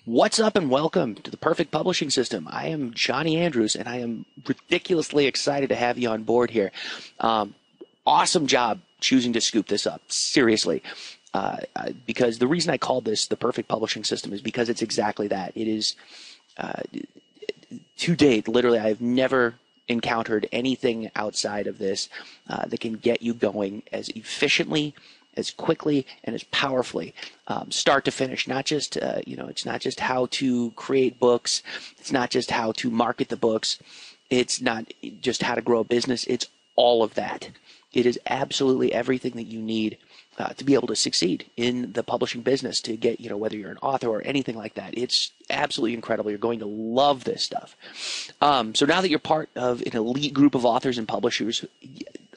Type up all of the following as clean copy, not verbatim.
What's up and welcome to the Perfect Publishing System. I am Johnny Andrews and I am ridiculously excited to have you on board here. Awesome job choosing to scoop this up, seriously. Because the reason I called this the Perfect Publishing System is because it's exactly that. It is, to date, literally, I have never encountered anything outside of this that can get you going as efficiently, as quickly, and as powerfully, start to finish. Not just, it's not just how to create books. It's not just how to market the books. It's not just how to grow a business. It's all of that. It is absolutely everything that you need to be able to succeed in the publishing business, to get, whether you're an author or anything like that. It's absolutely incredible. You're going to love this stuff. So now that you're part of an elite group of authors and publishers,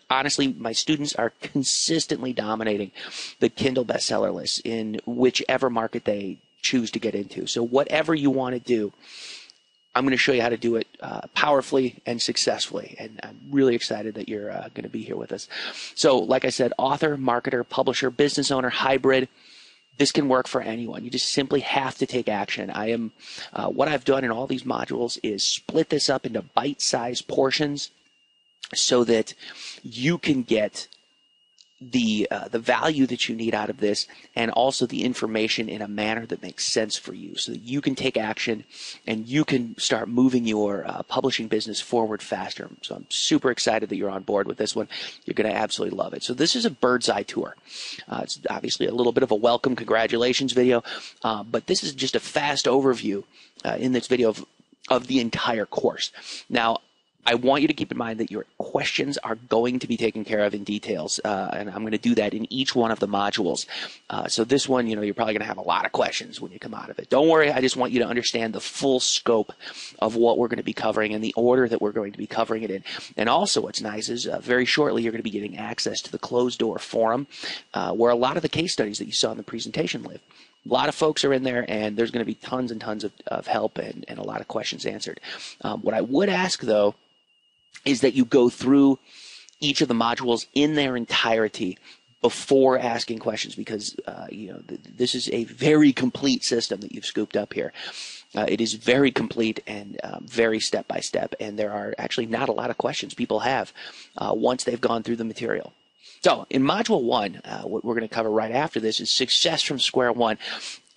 honestly, my students are consistently dominating the Kindle bestseller list in whichever market they choose to get into. So whatever you want to do, I'm going to show you how to do it powerfully and successfully. And I'm really excited that you're going to be here with us. So like I said, author, marketer, publisher, business owner, hybrid, this can work for anyone. You just simply have to take action. What I've done in all these modules is split this up into bite-sized portions so that you can get the value that you need out of this, and also the information in a manner that makes sense for you, so that you can take action and you can start moving your publishing business forward faster. So I'm super excited that you're on board with this one. You're going to absolutely love it. So this is a bird's eye tour. It's obviously a little bit of a welcome, congratulations video, but this is just a fast overview in this video of the entire course. Now, I want you to keep in mind that your questions are going to be taken care of in details, and I'm going to do that in each one of the modules. So this one, you're probably going to have a lot of questions when you come out of it. Don't worry, I just want you to understand the full scope of what we're going to be covering and the order that we're going to be covering it in. And also what's nice is very shortly you're going to be getting access to the closed door forum, where a lot of the case studies that you saw in the presentation live. A lot of folks are in there, and there's going to be tons and tons of help and a lot of questions answered. What I would ask, though, is that you go through each of the modules in their entirety before asking questions, because this is a very complete system that you've scooped up here. It is very complete and very step-by-step, and there are actually not a lot of questions people have once they've gone through the material. So in Module 1, what we're going to cover right after this is success from square one.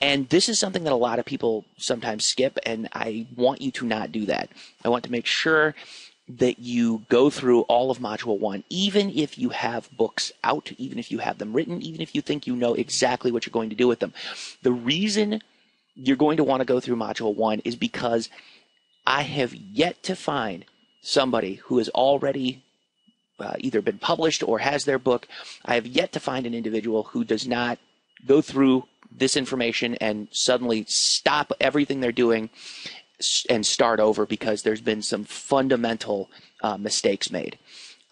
And this is something that a lot of people sometimes skip, and I want you to not do that. I want to make sure that you go through all of Module 1, even if you have books out, even if you have them written, even if you think you know exactly what you're going to do with them. The reason you're going to want to go through Module 1 is because I have yet to find somebody who has already either been published or has their book. I have yet to find an individual who does not go through this information and suddenly stop everything they're doing and start over because there's been some fundamental mistakes made.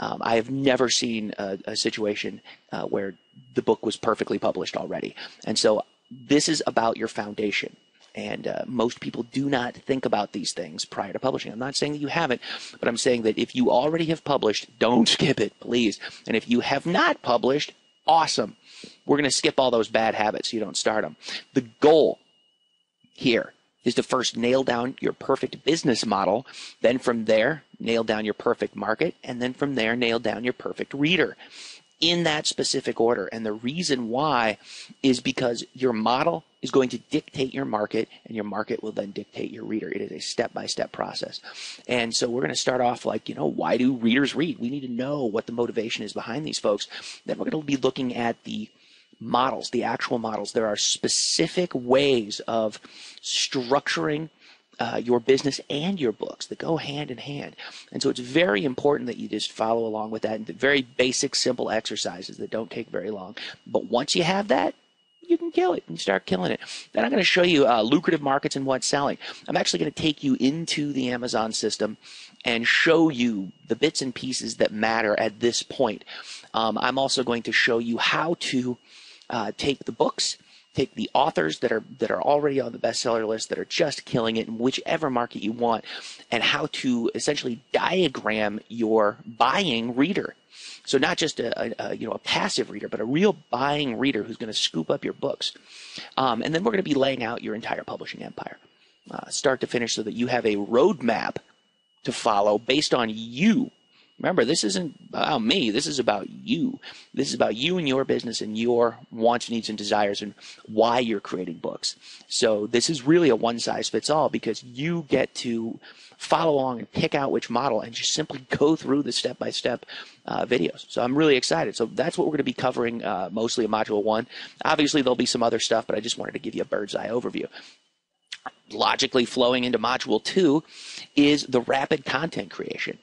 I have never seen a situation where the book was perfectly published already. And so this is about your foundation. And most people do not think about these things prior to publishing. I'm not saying that you haven't, but I'm saying that if you already have published, don't skip it, please. And if you have not published, awesome. We're going to skip all those bad habits so you don't start them. The goal here is to first nail down your perfect business model, then from there, nail down your perfect market, and then from there, nail down your perfect reader in that specific order. And the reason why is because your model is going to dictate your market, and your market will then dictate your reader. It is a step-by-step process. And so we're going to start off like, why do readers read? We need to know what the motivation is behind these folks. Then we're going to be looking at the models, the actual models. There are specific ways of structuring your business and your books that go hand in hand. And so it's very important that you just follow along with that, and the very basic, simple exercises that don't take very long. But once you have that, you can kill it and start killing it. Then I'm going to show you lucrative markets and what's selling. I'm actually going to take you into the Amazon system and show you the bits and pieces that matter at this point. I'm also going to show you how to take the books take the authors that are already on the bestseller list, that are just killing it in whichever market you want, and how to essentially diagram your buying reader. So not just a passive reader, but a real buying reader who's going to scoop up your books. And then we're going to be laying out your entire publishing empire, start to finish, so that you have a roadmap to follow based on you. Remember, this isn't about me. This is about you. This is about you and your business and your wants, needs, and desires, and why you're creating books. So this is really a one-size-fits-all, because you get to follow along and pick out which model and just simply go through the step-by-step videos. So I'm really excited. So that's what we're going to be covering mostly in Module 1. Obviously, there'll be some other stuff, but I just wanted to give you a bird's-eye overview. Logically flowing into Module 2 is the rapid content creation.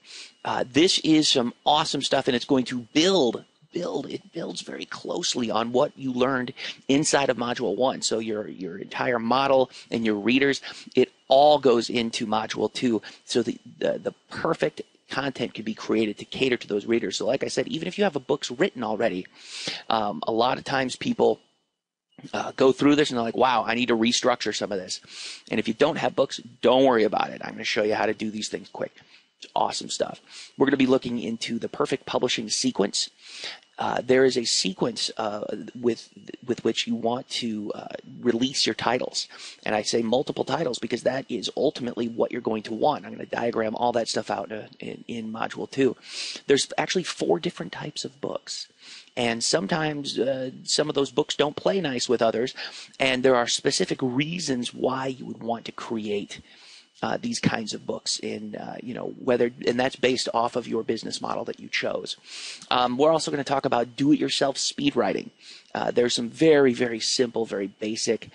This is some awesome stuff, and it's going to it builds very closely on what you learned inside of Module 1. So your entire model and your readers, it all goes into Module 2, so the perfect content can be created to cater to those readers. So like I said, even if you have books written already, a lot of times people go through this and they're like, wow, I need to restructure some of this. And if you don't have books, don't worry about it. I'm going to show you how to do these things quick. It's awesome stuff. We're going to be looking into the perfect publishing sequence. There is a sequence with which you want to release your titles. And I say multiple titles because that is ultimately what you're going to want. I'm going to diagram all that stuff out in Module 2. There's actually 4 different types of books. And sometimes some of those books don't play nice with others, and there are specific reasons why you would want to create these kinds of books, and that's based off of your business model that you chose. We're also going to talk about do-it-yourself speed writing. There's some very, very simple, very basic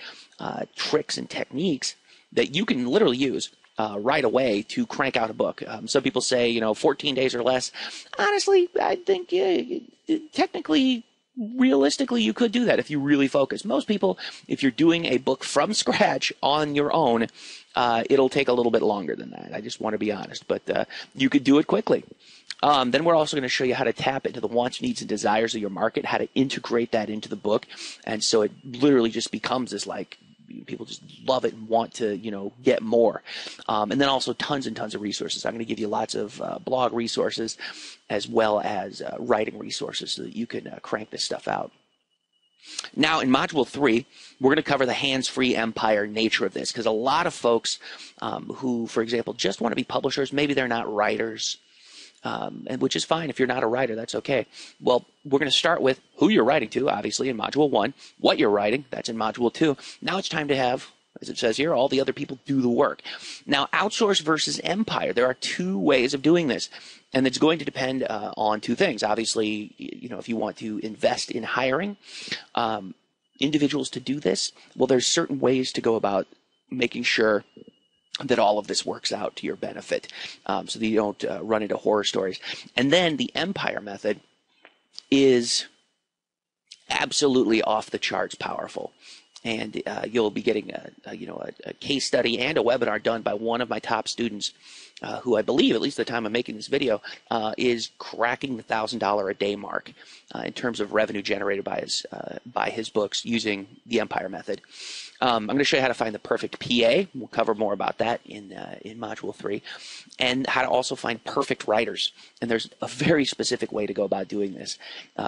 tricks and techniques that you can literally use right away to crank out a book. Some people say, 14 days or less. Honestly, I think technically, realistically, you could do that if you really focus. Most people, if you're doing a book from scratch on your own, it'll take a little bit longer than that. I just want to be honest, but you could do it quickly. Then we're also going to show you how to tap into the wants, needs, and desires of your market, how to integrate that into the book, and so it literally just becomes this, like, people just love it and want to, get more. And then also tons and tons of resources. I'm going to give you lots of blog resources as well as writing resources so that you can crank this stuff out. Now, in Module 3, we're going to cover the hands-free empire nature of this, because a lot of folks who, for example, just want to be publishers, maybe they're not writers, and which is fine. If you're not a writer, that's okay. Well, we're going to start with who you're writing to, obviously, in Module 1, what you're writing, that's in Module 2. Now it's time to have, as it says here, all the other people do the work. Now, outsource versus empire, there are 2 ways of doing this, and it's going to depend on 2 things. Obviously, if you want to invest in hiring individuals to do this, well, there's certain ways to go about making sure that all of this works out to your benefit, so that you don't run into horror stories. And then the empire method is absolutely off the charts powerful. And you'll be getting a case study and a webinar done by one of my top students, who I believe, at least at the time I'm making this video, is cracking the $1,000 a day mark in terms of revenue generated by his books using the empire method. I'm going to show you how to find the perfect PA. We'll cover more about that in Module 3, and how to also find perfect writers. And there's a very specific way to go about doing this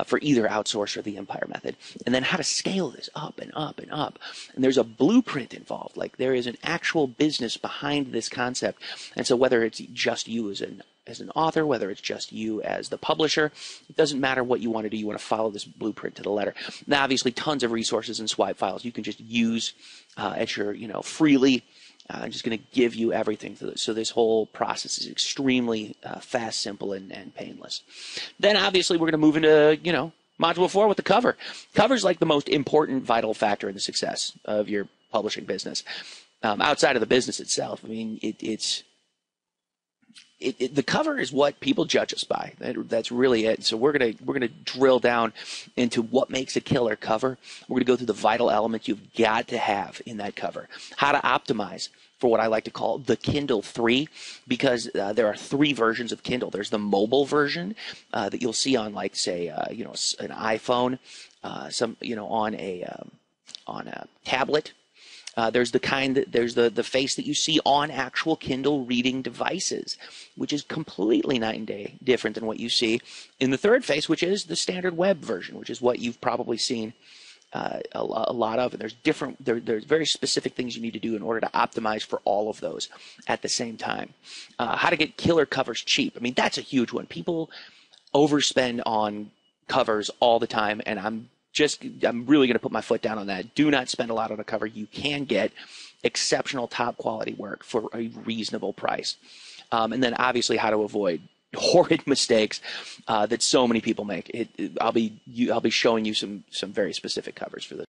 for either outsource or the empire method. And then how to scale this up and up and up. And there's a blueprint involved. Like, there is an actual business behind this concept. And so whether it's just you as an author, whether it's just you as the publisher, it doesn't matter what you want to do. You want to follow this blueprint to the letter. Now, obviously, tons of resources and swipe files you can just use at your, freely. I'm just going to give you everything. So this whole process is extremely fast, simple, and painless. Then, obviously, we're going to move into, Module 4 with the cover. Cover's like the most important, vital factor in the success of your publishing business. Outside of the business itself, I mean, the cover is what people judge us by. That's really it. So we're gonna drill down into what makes a killer cover. We're gonna go through the vital elements you've got to have in that cover. How to optimize for what I like to call the Kindle 3, because there are 3 versions of Kindle. There's the mobile version that you'll see on, like, say, an iPhone, on a tablet. There's the face that you see on actual Kindle reading devices, which is completely night and day different than what you see in the third face, which is the standard web version, which is what you've probably seen a lot of. And there's very specific things you need to do in order to optimize for all of those at the same time. How to get killer covers cheap. I mean, that's a huge one. People overspend on covers all the time, and I'm really going to put my foot down on that. Do not spend a lot on a cover. You can get exceptional top quality work for a reasonable price. And then obviously how to avoid horrid mistakes that so many people make. I'll be showing you some very specific covers for this.